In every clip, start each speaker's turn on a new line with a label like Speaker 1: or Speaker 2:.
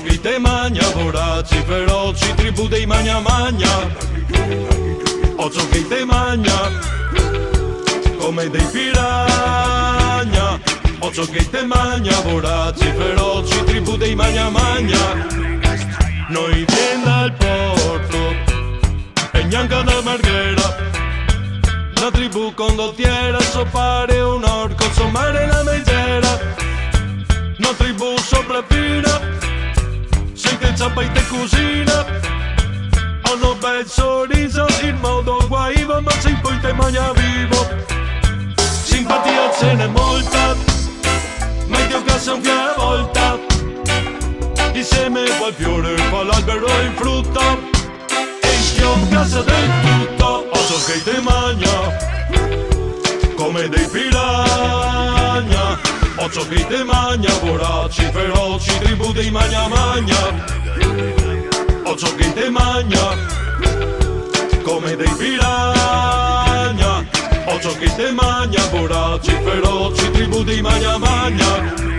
Speaker 1: che te magna, voraci, feroci, tribù dei magna magna. Occhio che te magna, come dei piranha. Occhio che te magna, voraci, feroci, tribù dei magna magna. Noi vien dal porto e neanche da Marghera. La tribù condottiera, sopare un orco, sommare la megera. La tribù sopraffina, se te ciappa e te cucina. Hanno un bel sorriso, il modo guaivo, ma se poi te mangia vivo. Simpatia ce n'è molta, ma in casa un via volta. Insieme fa il fiore, fa l'albero e il frutto. E in casa del tutto, oso che te mangia, come dei piranha. Occhio che te magna, voraci, feroci, tribù dei magna magna. Occhio che te magna, come dei piranha. Occhio che te magna, voraci, feroci, tribù dei magna magna.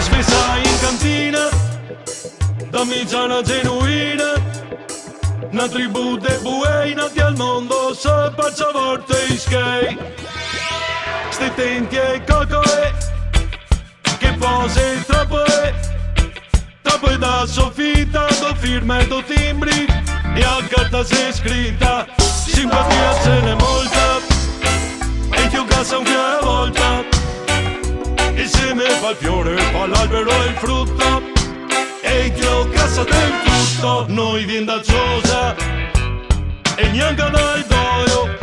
Speaker 1: Svesa in cantina, damigiana genuina, una tribù de buei nati al mondo, se paccia vorte i skei. Ste tenti e cocoe, che pose troppo e da soffitta, do firme, do timbri, e a carta c'è scritta, simpatia ce n'è molta, e più casa un via volta. Insieme fa il fiore, fa l'albero e il frutto, e io casa del tutto. Noi vien da Ciosa e neanche dal Doio,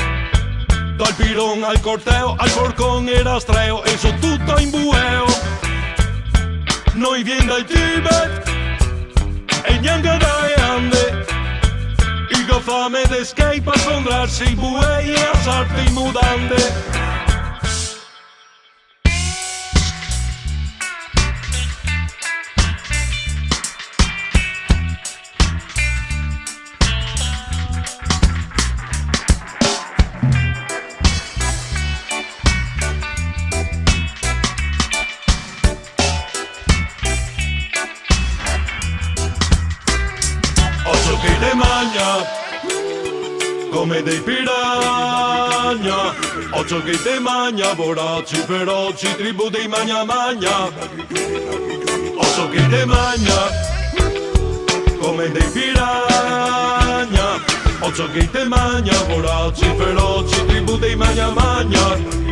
Speaker 1: dal Piron al Corteo, al Porcon e Rastreo, e so tutto in bueo. Noi vien dal Tibet e neanche dai Ande, il go fame de skate per sfondrarsi i buei e alzarti in mudande. Occhio che te magna, come dei piranha. Occhio che te magna, voraci, feroci, tribù dei magna magna. Occhio che te magna, come dei piranha. Occhio che te magna, voraci, feroci, tribù dei magna magna.